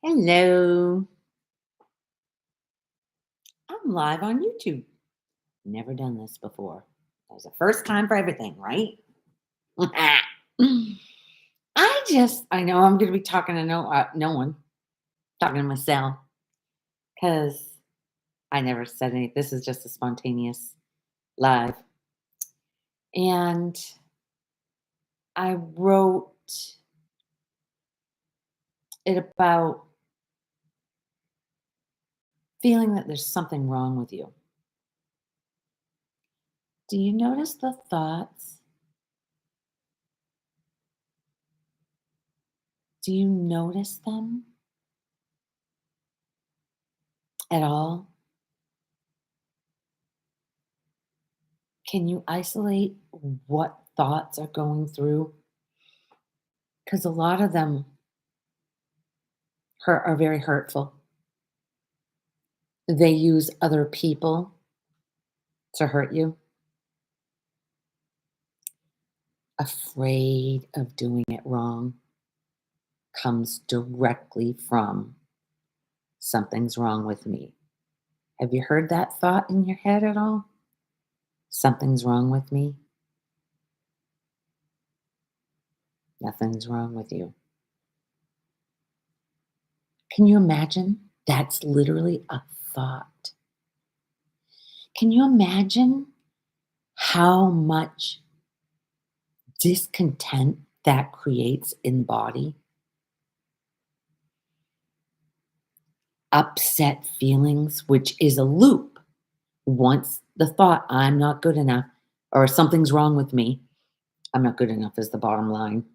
Hello. I'm live on YouTube. Never done this before. There's a first time for everything, right? I know I'm going to be talking to no one, talking to myself, because I never said anything. This is just a spontaneous live. And I wrote it about feeling that there's something wrong with you. Do you notice the thoughts? Do you notice them at all? Can you isolate what thoughts are going through? Because a lot of them are very hurtful. They use other people to hurt you, afraid of doing it wrong, comes directly from something's wrong with me. Have you heard that thought in your head at all? Something's wrong with me. Nothing's wrong with you. Can you imagine? That's literally a thought. Can you imagine how much discontent that creates in the body? Upset feelings, which is a loop. Once the thought, I'm not good enough, or something's wrong with me, I'm not good enough is the bottom line.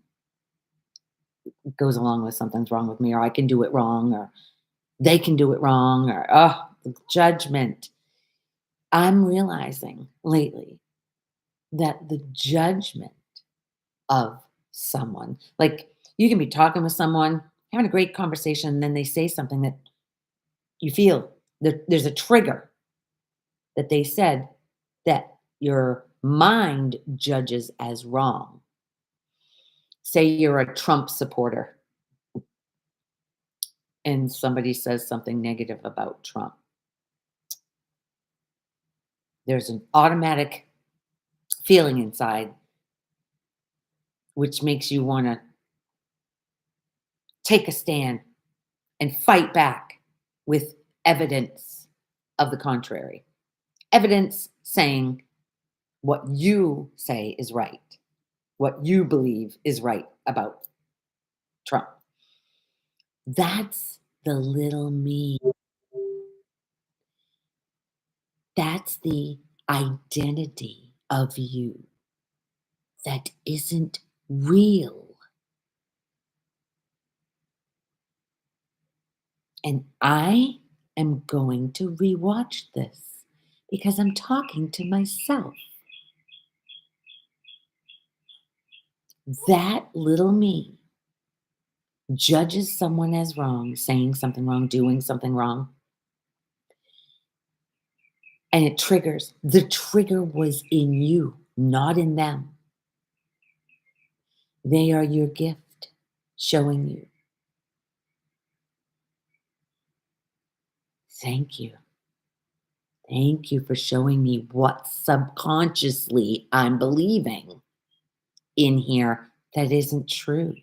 It goes along with something's wrong with me, or I can do it wrong, or they can do it wrong, or the judgment. I'm realizing lately that the judgment of someone, like you can be talking with someone, having a great conversation, and then they say something that you feel that there's a trigger that they said that your mind judges as wrong. Say you're a Trump supporter and somebody says something negative about Trump. There's an automatic feeling inside which makes you want to take a stand and fight back with evidence of the contrary. Evidence saying what you say is right, what you believe is right about Trump. That's the little me. That's the identity of you that isn't real. And I am going to rewatch this because I'm talking to myself. That little me judges someone as wrong, saying something wrong, doing something wrong, and it triggers. The trigger was in you, not in them. They are your gift, showing you, thank you. Thank you for showing me what subconsciously I'm believing in here that isn't true.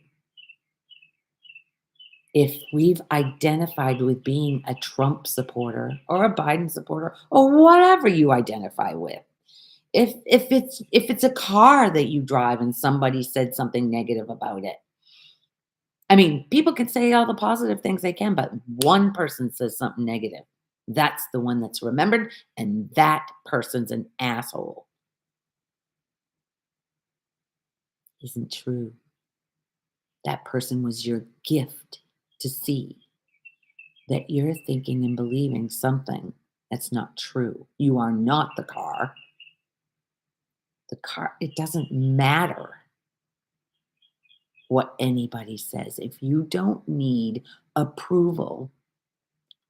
If we've identified with being a Trump supporter or a Biden supporter or whatever you identify with, if it's a car that you drive and somebody said something negative about it, I mean, people can say all the positive things they can, but one person says something negative. That's the one that's remembered, and that person's an asshole. Isn't true. That person was your gift to see that you're thinking and believing something that's not true. You are not the car. The car, it doesn't matter what anybody says. If you don't need approval,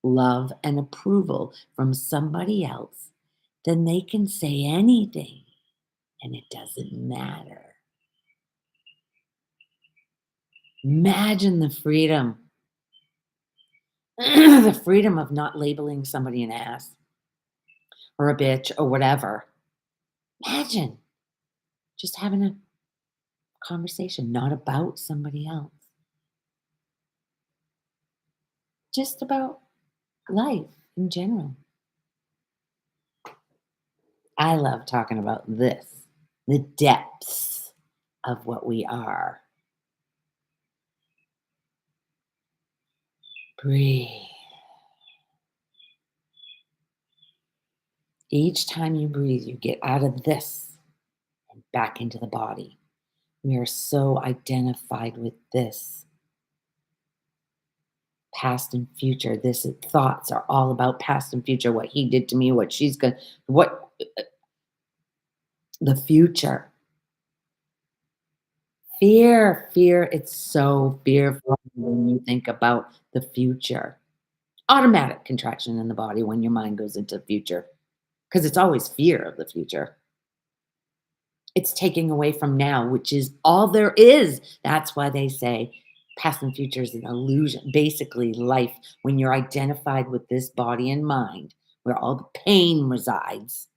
love, and approval from somebody else, then they can say anything and it doesn't matter. Imagine the freedom The freedom of not labeling somebody an ass or a bitch or whatever. Imagine just having a conversation, not about somebody else, just about life in general. I love talking about this, the depths of what we are. Breathe. Each time you breathe, you get out of this and back into the body. We are so identified with this past and future. This thoughts are all about past and future, what he did to me, what she's going to, what the future. Fear, it's so fearful when you think about the future. Automatic contraction in the body when your mind goes into the future, because it's always fear of the future. It's taking away from now, which is all there is. That's why they say past and future is an illusion. Basically, life, when you're identified with this body and mind, where all the pain resides.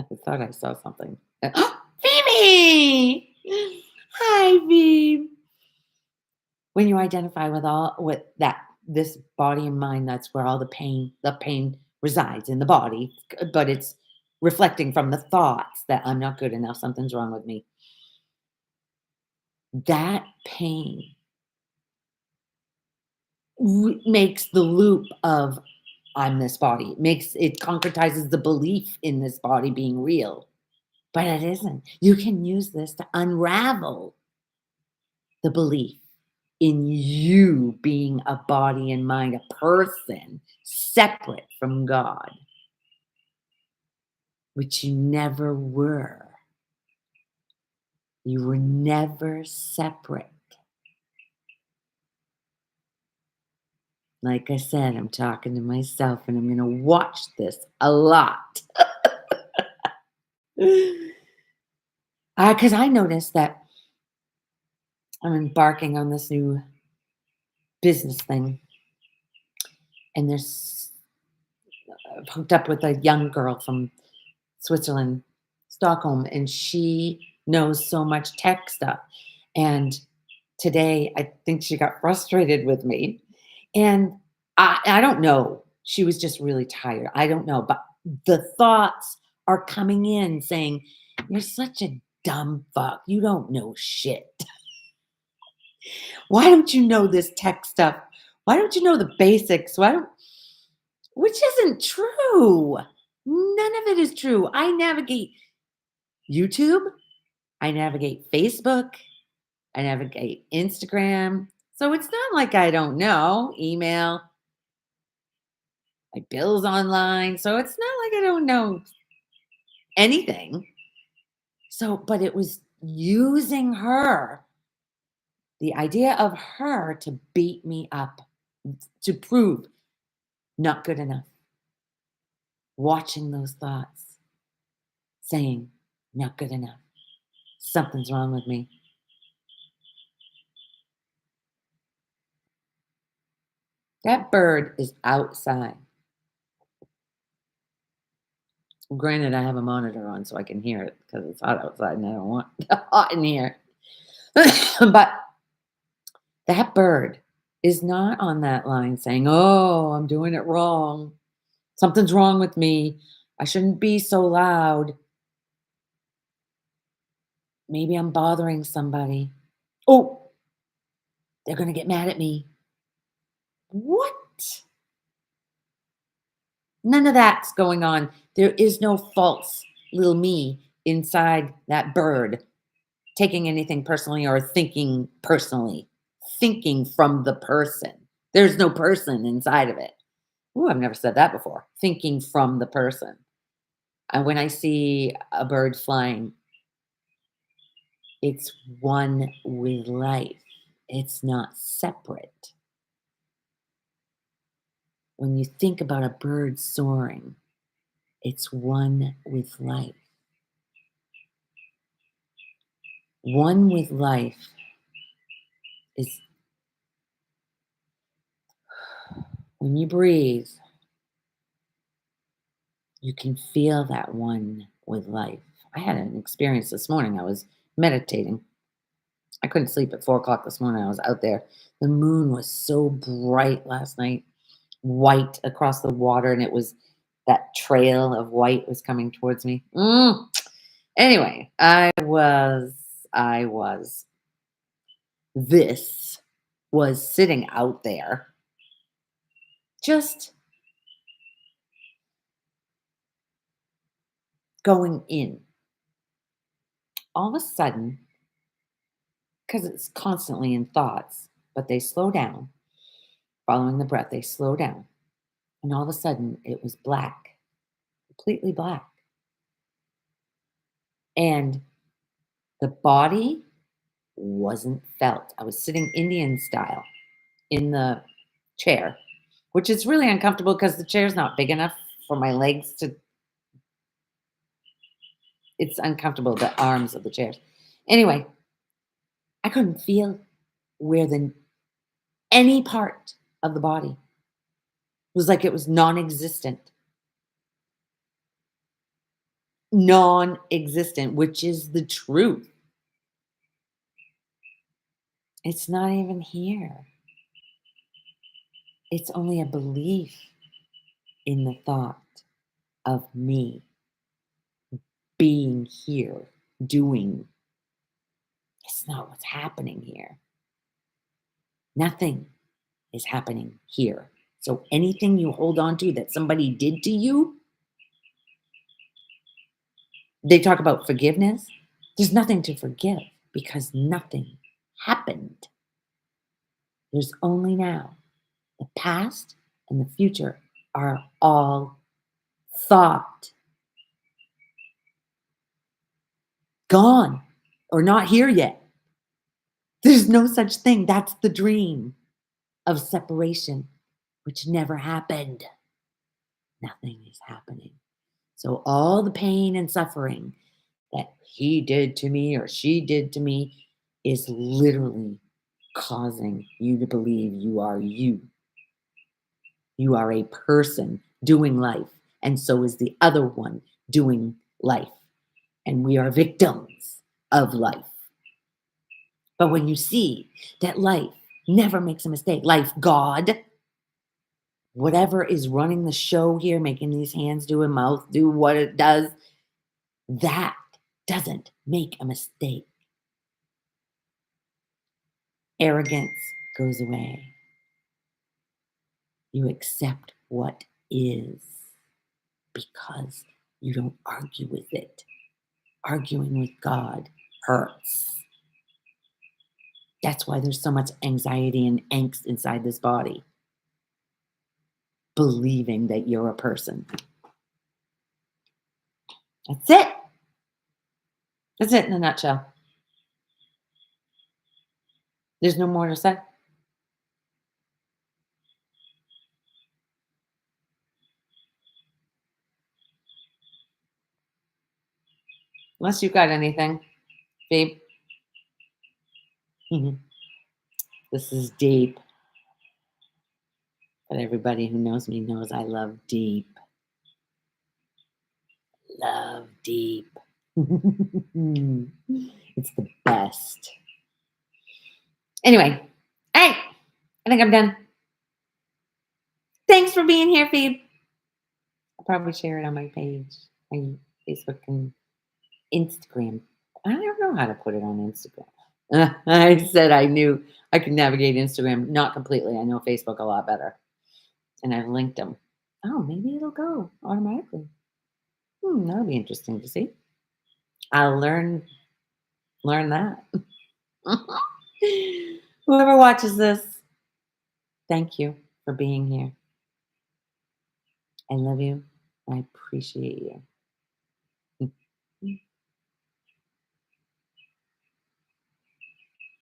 I thought I saw something. Phoebe! Hi, Phoebe. When you identify with all with that this body and mind, that's where all the pain resides in the body, but it's reflecting from the thoughts that I'm not good enough, something's wrong with me. That pain makes the loop of I'm this body. It concretizes the belief in this body being real, but it isn't. You can use this to unravel the belief in you being a body and mind, a person separate from God, which you never were. You were never separate. Like I said, I'm talking to myself and I'm going to watch this a lot. Because I noticed that I'm embarking on this new business thing, and I've hooked up with a young girl from Switzerland, Stockholm, and she knows so much tech stuff. And today, I think she got frustrated with me, and I don't know. She was just really tired. I don't know, but the thoughts are coming in saying, "You're such a dumb fuck. You don't know shit. Why don't you know this tech stuff? Why don't you know the basics? Why don't?" Which isn't true. None of it is true. I navigate YouTube, I navigate Facebook, I navigate Instagram. So it's not like I don't know. Email, my bills online. So it's not like I don't know anything. So, but it was using her, the idea of her to beat me up, to prove not good enough. Watching those thoughts, saying, not good enough. Something's wrong with me. That bird is outside. Granted, I have a monitor on so I can hear it because it's hot outside and I don't want hot in here. But that bird is not on that line saying, "Oh, I'm doing it wrong. Something's wrong with me. I shouldn't be so loud. Maybe I'm bothering somebody. Oh, they're going to get mad at me." What? None of that's going on. There is no false little me inside that bird taking anything personally or thinking personally, thinking from the person. There's no person inside of it. Ooh, I've never said that before. Thinking from the person. And when I see a bird flying, it's one with life. It's not separate. When you think about a bird soaring, it's one with life. One with life is when you breathe, you can feel that one with life. I had an experience this morning. I was meditating. I couldn't sleep at 4 o'clock this morning. I was out there. The moon was so bright last night, white across the water, and it was that trail of white was coming towards me. Anyway, I was, this was sitting out there, just going in. All of a sudden, because it's constantly in thoughts, but they slow down, following the breath, they slow down. And all of a sudden, it was black, completely black. And the body wasn't felt. I was sitting Indian style in the chair, which is really uncomfortable because the chair's not big enough for my legs to, it's uncomfortable, the arms of the chairs. Anyway, I couldn't feel where the any part of the body. It was like it was non-existent. Non-existent, which is the truth. It's not even here. It's only a belief in the thought of me being here, doing. It's not what's happening here. Nothing is happening here. So anything you hold on to that somebody did to you, they talk about forgiveness. There's nothing to forgive because nothing happened. There's only now. The past and the future are all thought. Gone or not here yet. There's no such thing. That's the dream of separation, which never happened. Nothing is happening. So all the pain and suffering that he did to me or she did to me is literally causing you to believe you are you. You are a person doing life, and so is the other one doing life. And we are victims of life. But when you see that life never makes a mistake, life, God, whatever is running the show here, making these hands do and mouth do what it does, that doesn't make a mistake. Arrogance goes away. You accept what is because you don't argue with it. Arguing with God hurts. That's why there's so much anxiety and angst inside this body. Believing that you're a person. That's it. That's it in a nutshell. There's no more to say. Unless you've got anything, babe. Mhm. This is deep. But everybody who knows me knows I love deep. Love deep. It's the best. Anyway, hey, I think I'm done. Thanks for being here, Phoebe. I'll probably share it on my page, my Facebook and Instagram. I don't know how to put it on Instagram. I said I knew I could navigate Instagram, not completely. I know Facebook a lot better. And I've linked them. Oh, maybe it'll go automatically. That'll be interesting to see. I'll learn that. Whoever watches this, thank you for being here. I love you. I appreciate you.